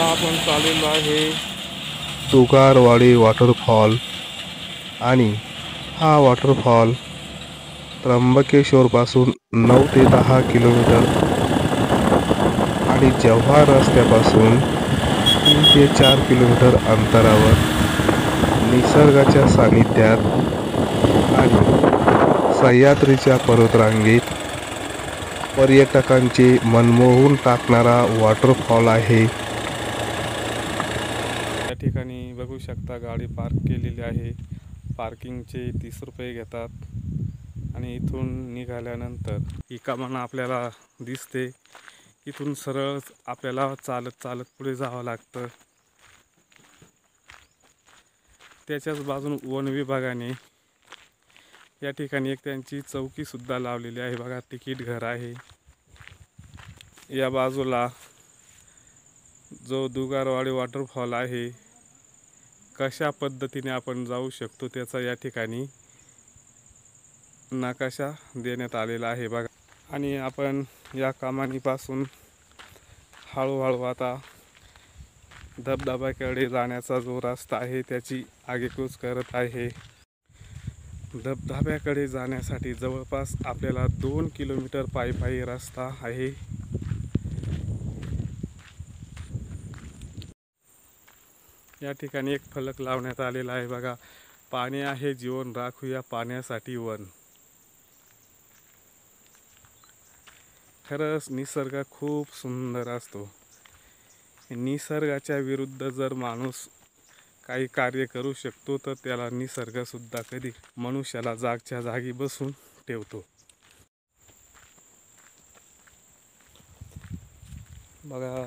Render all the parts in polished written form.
आपण चाललेलो आहे दुगारवाडी वॉटरफॉल आणि हा वॉटरफॉल त्र्यंबकेश्वर पासून 9 ते 10 किलोमीटर आणि जव्हार रस्त्यापासून 3 ते 4 किलोमीटर अंतरावर निसर्गाच्या सानिध्यात आणि सह्याद्रीच्या पर्वतरांगेत पर्यटकांचे मनमोहून टाकणारा वॉटरफॉल आहे। या ठिकाणी बघू शकता गाडी पार्क केलेली आहे। पार्किंगचे 30 रुपये घेतात आणि इथून निघाल्यानंतर ही कमान आपल्याला दिसते। इथून सरळ आपल्याला चालत चालत पुढे जावं लागतं। त्याच्याच बाजून वन विभागाने या ठिकाणी एक त्यांची चौकी सुद्धा लावलेली आहे। बघा, तिकीट घर आहे। या बाजूला जो दुगारवाडी वॉटरफॉल आहे, कशा पद्धतीने आपण जाऊ शकतो त्याचा या ठिकाणी नकाशा देण्यात आलेला आहे बघा। आणि आपण या कमानीपासून हळूहळू आता धबधब्याकडे जाण्याचा जो रस्ता आहे त्याची आगेकूच करत आहे। धबधब्याकडे जाण्यासाठी जवळपास आपल्याला 2 किलोमीटर पायी रस्ता आहे। या ठिकाणी एक फलक लावण्यात आलेला आहे बघा, पाणी आहे जीवन, राखूया पाण्यासाठी वन। खरंच निसर्ग खूप सुंदर असतो। निसर्गाच्या विरुद्ध जर माणूस काही कार्य करू शकतो तर त्याला निसर्ग सुद्धा कधी मनुष्याला जागच्या जागी बसून ठेवतो। बघा,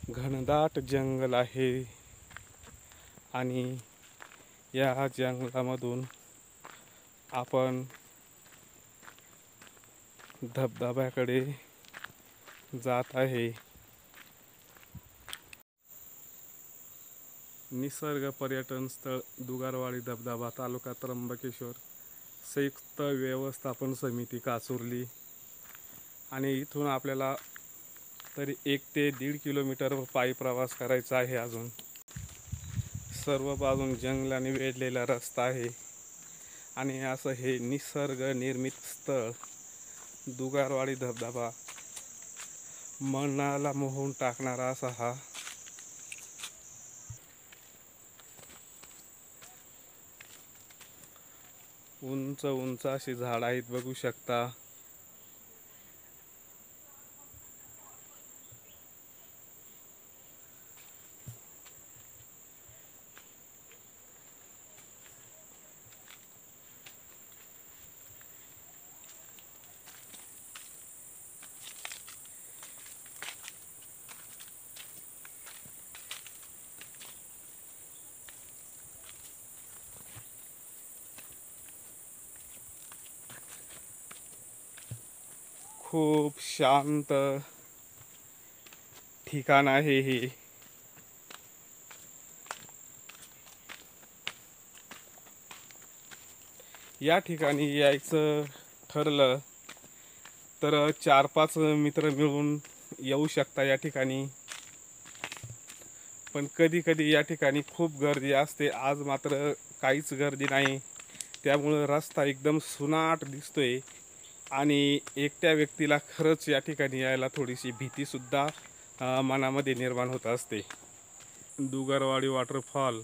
घनदाट जंगल आहे आणि या जंगलामधून आपण धबधब्याकडे जात आहे। निसर्ग पर्यटन स्थळ दुगारवाडी धबधबा, तालुका त्र्यंबकेश्वर, संयुक्त व्यवस्थापन समिती काचुर्ली। आणि इथून आपल्याला तरी 1 ते 1.5 किलोमीटर पायी प्रवास करायचा आहे। अजून सर्व बाजून जंगलाने वेढलेला रस्ता आहे आणि असं हे निसर्ग निर्मित स्थळ दुगारवाडी धबधबा मनाला मोहून टाकणारा असा हा उंच उंच अशी झाड आहेत, बघू शकता। खूप शांत ठिकाण आहे हे। या ठिकाणी यायचं ठरलं तर 4-5 मित्र मिळून येऊ शकता या ठिकाणी। पण कधी कधी या ठिकाणी खूप गर्दी असते। आज मात्र काहीच गर्दी नाही, त्यामुळे रस्ता एकदम सुनाट दिसतोय आणि एकट्या व्यक्तीला खरंच या ठिकाणी यायला थोडीशी भीतीसुद्धा मनामध्ये निर्माण होत असते। दुगारवाडी वॉटरफॉल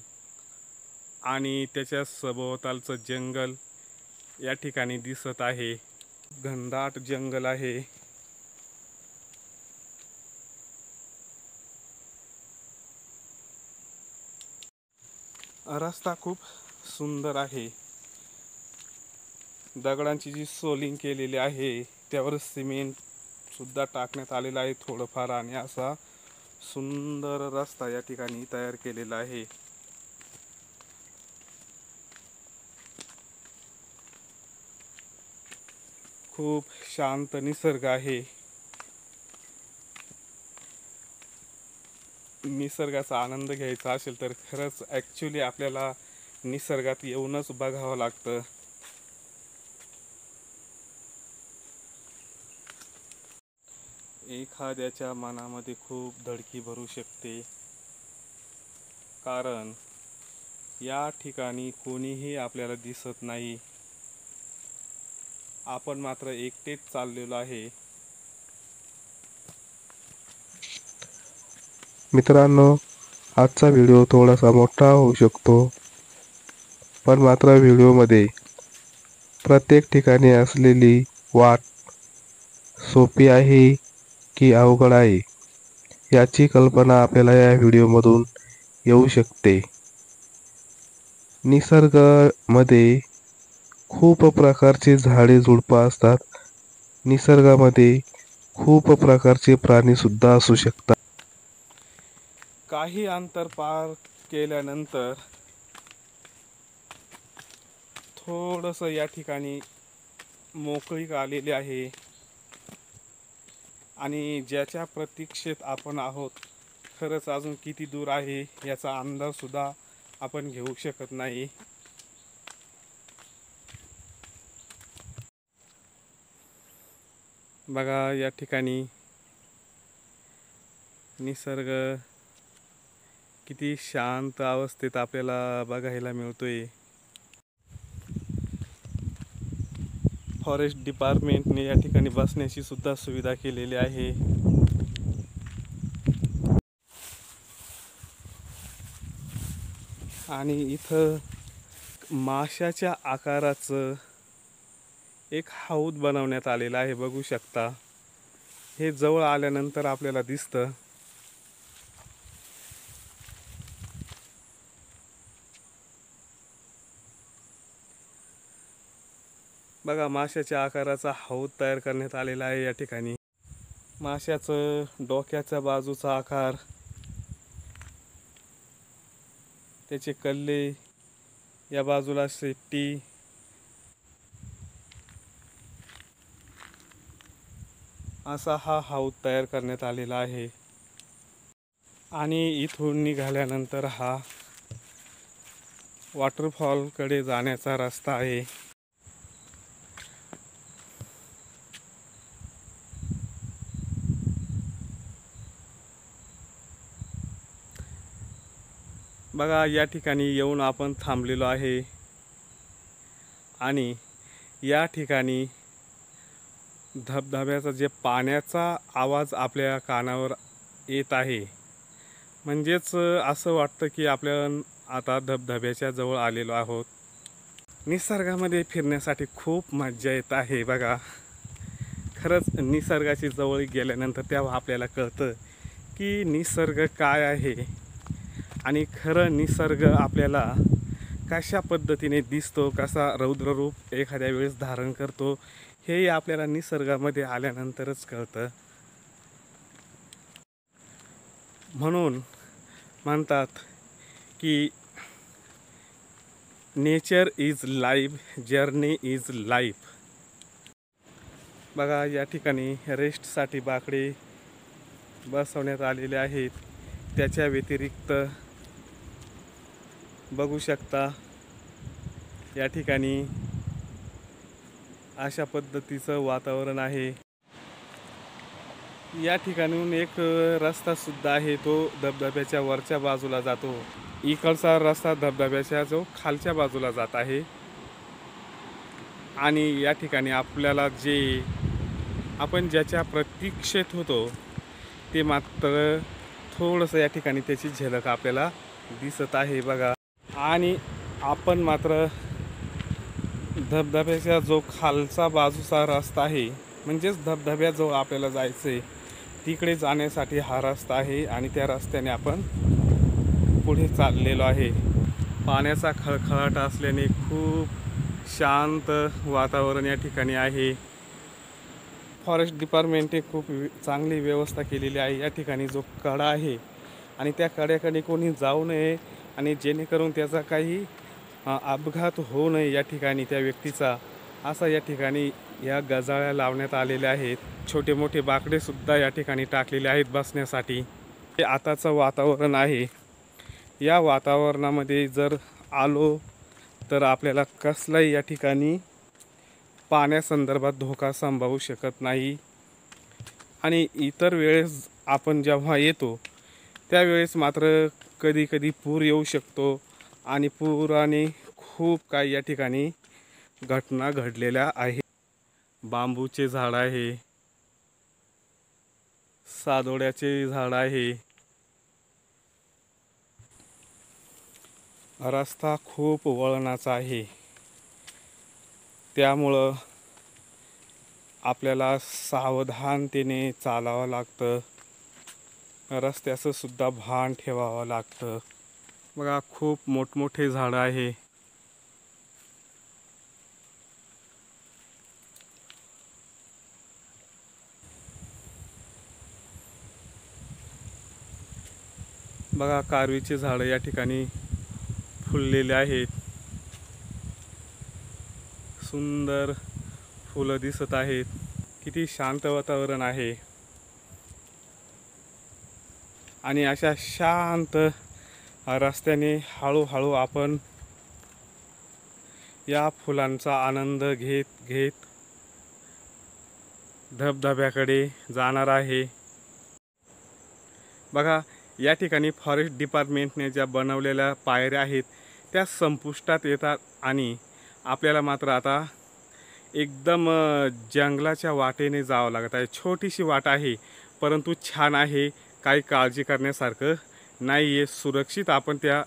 आणि त्याच्या सभोवतालचं जंगल या ठिकाणी दिसत आहे। घनदाट जंगल आहे। रस्ता खूप सुंदर आहे। दगडांची जी सोलिंग केलेली आहे त्यावर सिमेंट सुद्धा टाकण्यात आलेला आहे थोडंफार, आणि असा सुंदर रस्ता या ठिकाणी तयार केलेला आहे। खूप शांत निसर्ग आहे। निसर्गाचा आनंद घ्यायचा असेल तर खरंच ॲक्च्युली आपल्याला निसर्गात येऊनच बघावं लागतं। एखाद्याच्या मनामध्ये खूप धडकी भरू शकते, कारण या ठिकाणी कोणीही आपल्याला दिसत नाही. आपण मात्र एकटेच चाललेलो आहे. मित्रांनो, आजचा व्हिडिओ थोडासा मोठा होऊ शकतो, पण मात्र व्हिडिओमध्ये प्रत्येक ठिकाणी असलेली वाट सोपी आहे की अवघड आहे याची कल्पना आपल्याला या व्हिडिओमधून येऊ शकते. निसर्गामध्ये खूप प्रकारचे झाडे झुडपं असतात. निसर्गामध्ये खूप प्रकारचे प्राणी सुद्धा असू शकतात. काही अंतर पार केल्यानंतर थोडंसं या ठिकाणी मोकळीक आलेली आहे आणि ज्याच्या प्रतीक्षेत आपण आहोत, खरंच अजून किती दूर आहे याचा अंदाज सुद्धा आपण घेऊ शकत नाही. बघा, या ठिकाणी निसर्ग किती शांत अवस्थेत आपल्याला बघायला मिळतोय. फॉरेस्ट डिपार्टमेंटने या ठिकाणी बसण्याची सुद्धा सुविधा केलेली आहे. आणि इथं माशाच्या आकाराचं एक हौद बनवण्यात आलेलं आहे, बघू शकता. हे जवळ आल्यानंतर आपल्याला दिसतं. बघा, माशाच्या आकाराचा हौद तयार करण्यात आलेला आहे या ठिकाणी. माशाचं डोक्याच्या बाजूचा आकार, त्याचे कल्ले, या बाजूला शेपटी, असा हा हौद तयार करण्यात आलेला आहे. आणि इथून निघाल्यानंतर हा वॉटरफॉलकडे जाण्याचा रस्ता आहे. बघा, या ठिकाणी येऊन आपण थांबलेलो आहे आणि या ठिकाणी धबधब्याचा जे पाण्याचा आवाज आपल्या कानावर येत आहे, म्हणजेच असं वाटतं की आपण आता धबधब्याच्या जवळ आलेलो आहोत. निसर्गामध्ये फिरण्यासाठी खूप मजा येत आहे. बघा, खरंच निसर्गाची जवळ गेल्यानंतर तेव्हा आपल्याला कळतं की निसर्ग काय आहे आणि खरं निसर्ग आपल्याला कशा पद्धतीने दिसतो, कसा रौद्ररूप एखाद्या वेळेस धारण करतो, हे आपल्याला निसर्गामध्ये आल्यानंतरच कळतं. म्हणून म्हणतात की nature is life, journey is life. बघा, या ठिकाणी रेस्टसाठी बाकडे बसवण्यात आलेले आहेत. त्याच्या व्यतिरिक्त बघू शकता या ठिकाणी अशा पद्धतीचं वातावरण आहे. या ठिकाणून एक रस्ता सुद्धा आहे, तो धबधब्याच्या वरच्या बाजूला जातो. इकडचा रस्ता धबधब्याच्या जो खालच्या बाजूला जात आहे. आणि या ठिकाणी आपल्याला जे आपण ज्याच्या प्रतीक्षेत होतो ते मात्र थोडंसं या ठिकाणी त्याची झलक आपल्याला दिसत आहे. बघा, आणि आपण मात्र धबधब्याच्या जो खालचा बाजूचा रस्ता आहे, म्हणजेच धबधब्याजवळ आपल्याला जायचं आहे, तिकडे जाण्यासाठी हा रस्ता आहे आणि त्या रस्त्याने आपण पुढे चाललेलो आहे. पाण्याचा खळखळाट असल्याने खूप शांत वातावरण या ठिकाणी आहे. फॉरेस्ट डिपार्टमेंटने खूप चांगली व्यवस्था केलेली आहे. या ठिकाणी जो कडा आहे आणि त्या कड्याकडे कोणी जाऊ नये आणि जेणेकरून त्याचा काही अपघात होऊ नये या ठिकाणी त्या व्यक्तीचा, असा या ठिकाणी या गजाळ्या लावण्यात आलेल्या आहेत. छोटे मोठे बाकडे सुद्धा या ठिकाणी टाकलेले आहेत बसण्यासाठी. हे आताचं वातावरण आहे. या वातावरणामध्ये जर आलो तर आपल्याला कसलाही या ठिकाणी पाण्यासंदर्भात धोका संभवू शकत नाही. आणि इतर वेळेस आपण जेव्हा येतो त्यावेळेस मात्र कधी कधी पूर येऊ शकतो आणि पुराने खूप काही या ठिकाणी घटना घडलेल्या आहेत. बांबूचे झाड आहे, सादोड्याचे झाड आहे, रस्ता खूप वळणाचा आहे, त्यामुळं आपल्याला सावधानतेने चालावं लागतं. रस्त्याचं सुद्धा भान ठेवावं लागतं. बघा खूप मोठमोठे झाडं आहे. बघा कारवीचे झाडं या ठिकाणी फुललेले आहेत. सुंदर फुलं दिसत आहेत. किती शांत वातावरण आहे. आणि अशा शांत रस्त्याने हळूहळू आपण या फुलांचा आनंद घेत घेत धबधब्याकडे जाणार आहे. बघा या ठिकाणी फॉरेस्ट डिपार्टमेंटने ज्या बनवलेल्या पायऱ्या आहेत त्या संपुष्टात येतात आणि आपल्याला मात्र आता एकदम जंगलाच्या वाटेने जावं लागत आहे. छोटीशी वाट आहे परंतु छान आहे. काही काळजी करण्यासारखं नाही आहे. सुरक्षित आपण त्या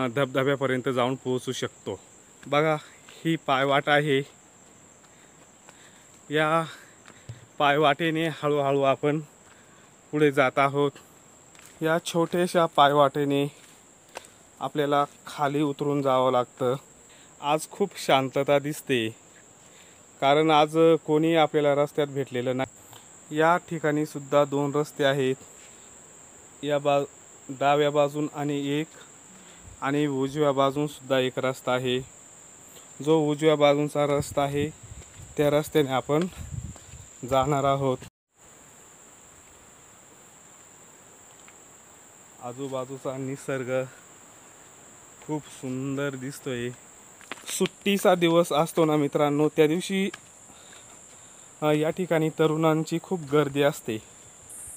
धबधब्यापर्यंत जाऊन पोहोचू शकतो. बघा ही पायवाट आहे. या पायवाटेने हळूहळू आपण पुढे जात आहोत. या छोट्याशा पायवाटेने आपल्याला खाली उतरून जावं लागतं. आज खूप शांतता दिसते कारण आज कोणी आपल्याला रस्त्यात भेटलेलं नाही. या ठिकाणी सुद्धा दोन रस्ते आहेत. या डाव्या बाजून आणि उजव्या बाजून सुद्धा एक रस्ता आहे. जो उजव्या बाजूंचा रस्ता आहे त्या रस्त्याने आपण जाणार आहोत. आजूबाजूचा निसर्ग खूप सुंदर दिसतोय. सुट्टीचा दिवस असतो ना मित्रांनो, त्या दिवशी या ठिकाणी तरुणांची खूप गर्दी असते.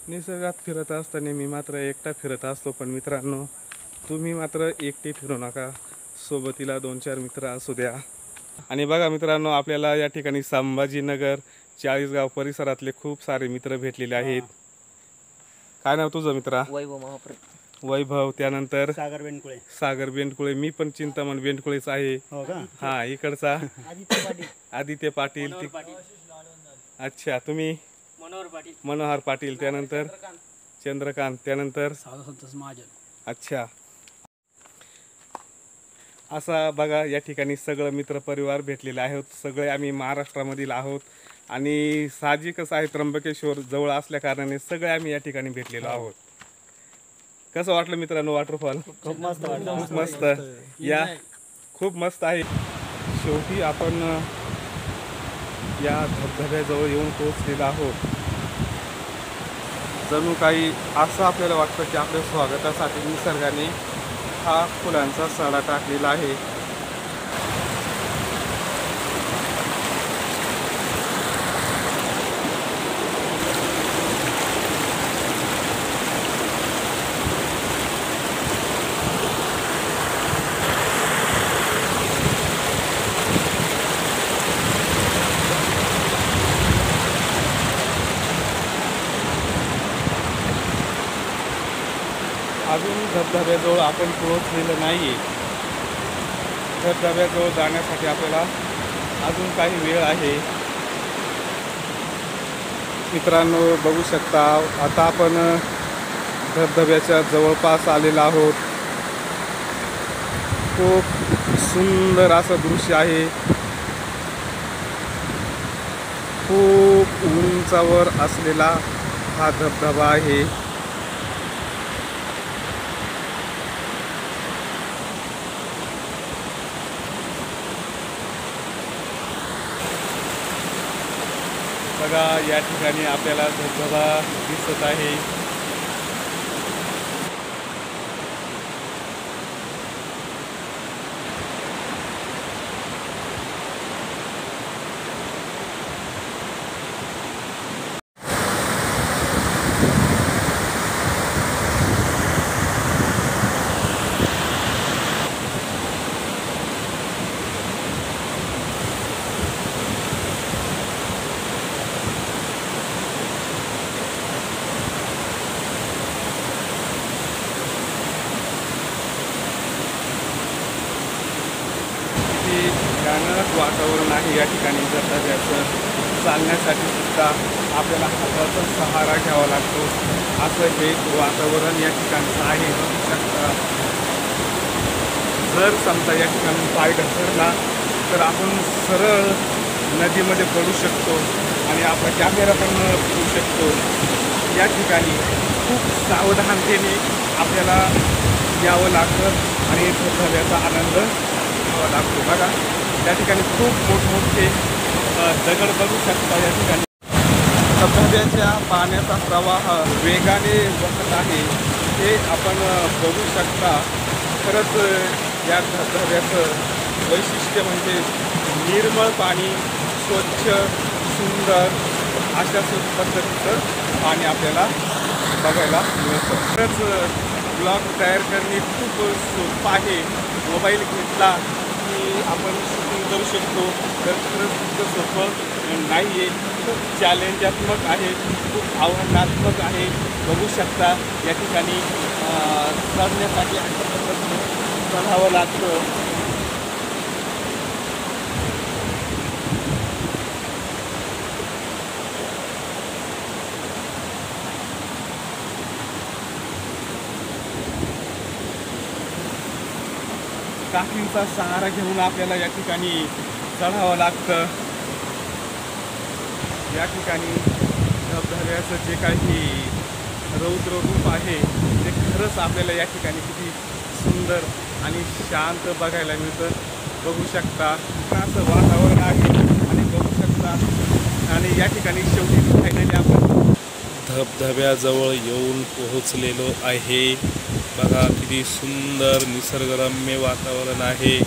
निसर्गात फिरत असताना मी मात्र एकटा फिरत असतो. पण मित्रांनो तुम्ही मात्र एकटे फिरू नका, सोबतीला 2-4 मित्र असू द्या. आणि बघा मित्रांनो आपल्याला या ठिकाणी संभाजीनगर, चाळीसगाव परिसरातले खूप सारे मित्र भेटलेले आहेत. काय नाव तुझं मित्रा? वैभव, त्यानंतर सागर बेंडकुळे. मी पण चिंतामण बेंडकुळेच आहे. हा इकडचा आदित्य पाटील. अच्छा, तुम्ही? मनोहर पाटील. त्यानंतर चंद्रकांत. त्यानंतर अच्छा. असा बघा या ठिकाणी सगळं मित्रपरिवार भेटलेला आहे. सगळे आम्ही महाराष्ट्रामधील आहोत आणि साहजिकच आहे त्र्यंबकेश्वर जवळ असल्या कारणाने सगळे आम्ही या ठिकाणी भेटलेलो आहोत. कसं वाटलं मित्रांनो वॉटरफॉल? खूप मस्त वाटलं. खूप मस्त. या खूप मस्त आहे. शेवटी आपण या धबधब्याजवळ येऊन पोहोचलेलो आहोत. जणू काही असं आपल्याला वाटतं की आपल्या स्वागतासाठी निसर्गाने हा फुलांचा सडा टाकलेला आहे. अजून धबधब्याजवळ आपण पोहोचलेलं नाही आहे. धबधब्याजवळ जाण्यासाठी आपल्याला अजून काही वेळ आहे. मित्रांनो बघू शकता आता आपण धबधब्याच्या जवळपास आलेलो आहोत. खूप सुंदर असं दृश्य आहे. खूप उंचावर असलेला हा धबधबा आहे. बघा या ठिकाणी आपल्याला धबधबा दिसत आहे. वातावरण आहे या ठिकाणी. धबधब्याचं चालण्यासाठी सुद्धा आपल्याला हाताचा सहारा घ्यावा लागतो, असं हे वातावरण या ठिकाणचं आहे. बघू शकता, जर समजा या ठिकाणी पाय घसरला तर आपण सरळ नदीमध्ये पडू शकतो आणि आपला कॅमेरा पण पडू शकतो. या ठिकाणी खूप सावधानतेने आपल्याला यावं लागतं आणि धबधब्याचा आनंद घ्यावा लागतो. बघा, त्या ठिकाणी खूप मोठमोठे दगड बघू शकता. या ठिकाणी धबधब्याच्या पाण्याचा प्रवाह वेगाने वाहत आहे, हे आपण बघू शकता. खरंच या धबधब्याचं वैशिष्ट्य म्हणजे निर्मळ पाणी, स्वच्छ, सुंदर अशा पद्धतीचं पाणी आपल्याला बघायला मिळतं. खरंच ब्लॉग तयार करणे खूप सोपं आहे. मोबाईल घेतला की आपण शूटिंग करू शकतो, तर खरंच खूप सोपं नाही आहे. खूप चॅलेंजात्मक आहे, खूप आव्हानात्मक आहे. बघू शकता या ठिकाणी चढण्यासाठी अशा पद्धतीने चढावं लागतं. काठींचा सहारा घेऊन आपल्याला या ठिकाणी चढावं लागतं. या ठिकाणी धबधब्याचं जे काही रौद्र रूप आहे ते खरंच आपल्याला या ठिकाणी किती सुंदर आणि शांत बघायला मिळतं. बघू शकता असं वातावरण आहे आणि बघू शकता. आणि या ठिकाणी शेवटी फायनली आपण धबधब्याजवळ येऊन पोहोचलेलो आहे. बघा किती सुंदर निसर्गरम्य वातावरण आहे.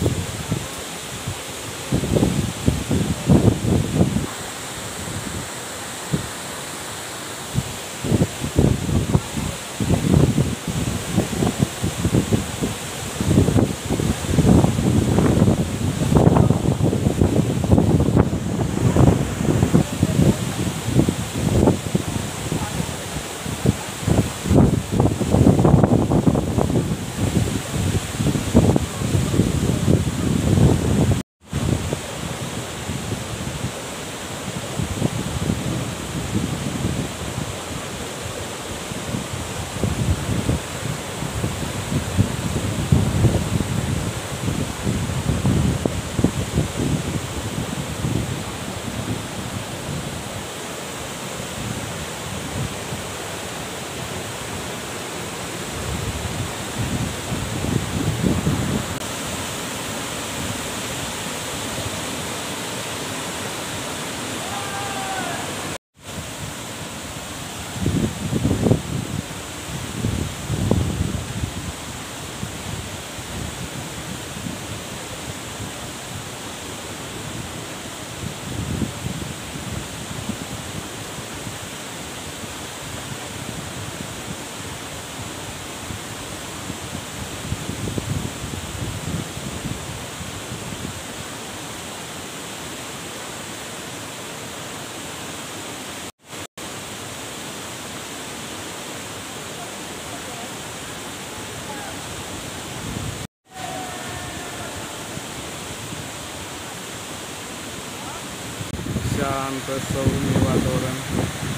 शांत सौम्य वातावरण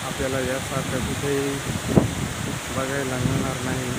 आपल्याला यासारखं कुठेही बघायला मिळणार नाही.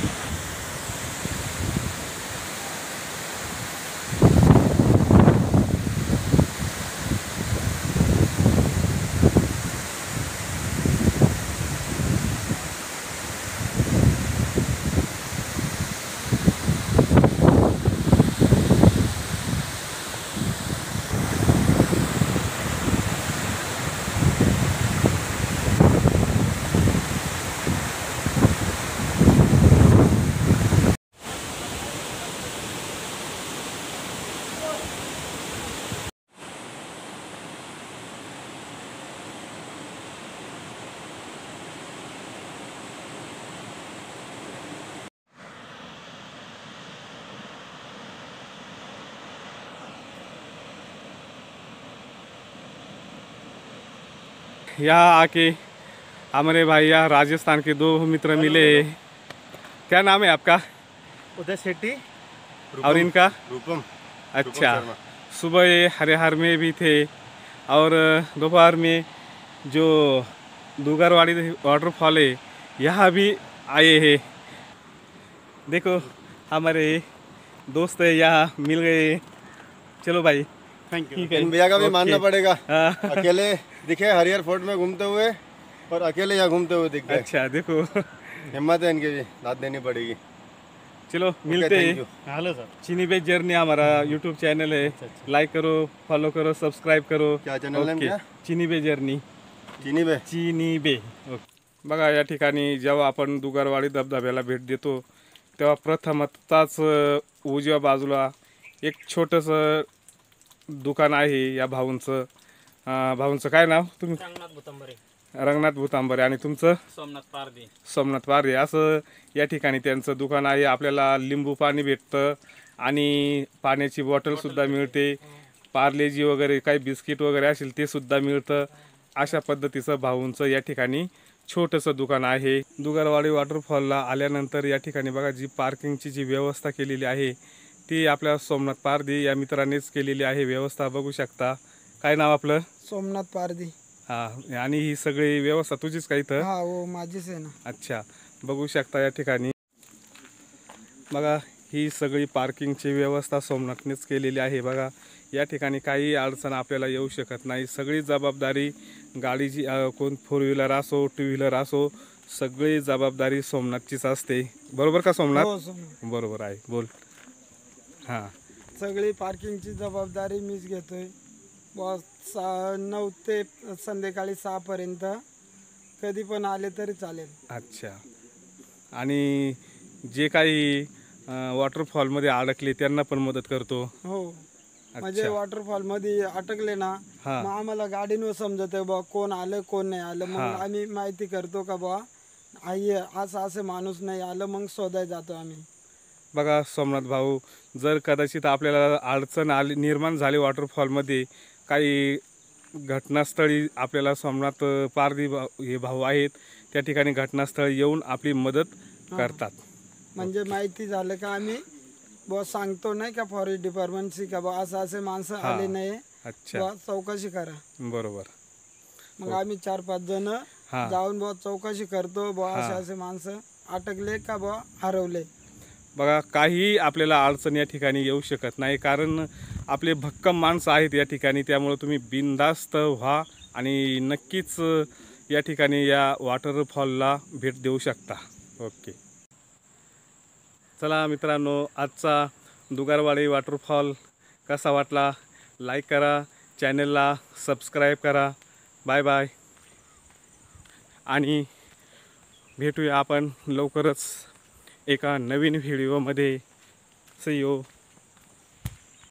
यहाँ आके हमारे भाई यहाँ राजस्थान के दो मित्र मिले। क्या नाम है आपका? उदय शेट्टी और इनका? रूपम। अच्छा, सुबह हरिहर में भी थे और दोपहर में जो दुगरवाड़ी वाटरफॉल है यहाँ भी आए हैं। देखो हमारे दोस्त यहाँ मिल गए। चलो भाई थैंक यू। ठीक है। इन भैया का भी ओके। मानना पड़ेगा, हाँ। अकेले दिखे हरिहर फोर्ट में घूमते हुए और अकेले यहाँ घूमते हुए दिख गए। अच्छा देखो हिम्मत है इनकी भी, दाद देनी पड़ेगी। चलो मिलते थैंक हैं। यू। Hello sir. चीनी बेच जर्नी हमारा यूट्यूब चॅनल आहे, लाईक करो, फॉलो करो, सबस्क्राईब करो। क्या चॅनल नेम क्या? चीनी बे जर्नी, चीनी बे। चीनी बे। बघा या ठिकाणी जेव्हा आपण दुगारवाडी धबधब्याला भेट देतो तेव्हा प्रथमतःच उजव्या बाजूला एक छोटंसं दुकान आहे या भाऊंचं। भाऊंचं काय नाव तुम्ही? रंगनाथ भुतंबरे, रंगनाथ भुतांबरे। आणि तुमचं? सोमनाथ पारदी। सोमनाथ पारदे। असं या ठिकाणी त्यांचं दुकान आहे। आपल्याला लिंबू पाणी भेटतं आणि पाण्याची बॉटलसुद्धा मिळते, पार्लेजी वगैरे काही बिस्किट वगैरे असेल ते सुद्धा मिळतं। अशा पद्धतीचं भाऊंचं या ठिकाणी छोटंसं दुकान आहे। दुगारवाडी वॉटरफॉलला आल्यानंतर या ठिकाणी बघा जी पार्किंगची जी व्यवस्था केलेली आहे ती आपल्या सोमनाथ पारदी या मित्रांनीच केलेली आहे व्यवस्था, बघू शकता। काय नाव आपलं? सोमनाथ पारदी। हां, आणि ही सगळी व्यवस्था तुझीच का इथं? हा वो माझीच आहे ना। अच्छा, बघू शकता या ठिकाणी बघा ही सगळी पार्किंगची व्यवस्था सोमनाथनेच केलेली आहे। बघा या ठिकाणी काही अडचण आपल्याला येऊ शकत नाही, सगळी जबाबदारी गाडीची कोण फोर व्हीलर असो टू व्हीलर असो सगळी जबाबदारी सोमनाथचीच असते, बरोबर का सोमनाथ? हो सोमनाथ। बरोबर आहे, बोल। हां सगळी पार्किंगची जबाबदारी मीच घेतोय बॉस। 9 ते संध्याकाळी 6 पर्यंत कधी पण आले तरी चालेल। अच्छा, आणि जे काही वॉटरफॉलमध्ये अडकले त्यांना पण मदत करतो? हो, म्हणजे वॉटरफॉल मध्ये अटकले ना हा. मग आम्हाला गाडीनं समजत आहे बा कोण आलं कोण नाही आलं, मग आम्ही माहिती करतो का बा आई असं असं माणूस नाही आलं, मग शोधाय जातो आम्ही। बघा सोमनाथ भाऊ, जर कदाचित आपल्याला अडचण आली निर्माण झाली वॉटरफॉलमध्ये काही घटनास्थळी, आपल्याला सोमनाथ पारदी हे भाऊ आहेत त्या ठिकाणी घटनास्थळी येऊन आपली मदत करतात। म्हणजे माहिती झालं का आम्ही बॉस सांगतो नाही का फॉरेस्ट डिपार्टमेंटशी का बा असं असे माणसं आले नाही, अच्छा, बॉस चौकशी करा। बरोबर। मग आम्ही 4-5 जण हा. जाऊन बॉ चौकशी करतो बॉ असे असे माणसं अटकले का बॉ हरवले। बघा काही आपल्याला अडचण या ठिकाणी येऊ शकत नाही, कारण आपले भक्कम माणसं आहेत या ठिकाणी, त्यामुळे तुम्ही बिनधास्त व्हा आणि नक्कीच या ठिकाणी या वॉटरफॉलला भेट देऊ शकता। ओके, चला मित्रांनो, आजचा दुगारवाडी वॉटरफॉल कसा वाटला लाईक करा, चॅनलला सबस्क्राईब करा। बाय बाय, आणि भेटूया आपण लवकरच एका नवीन व्हिडिओमध्ये। See you.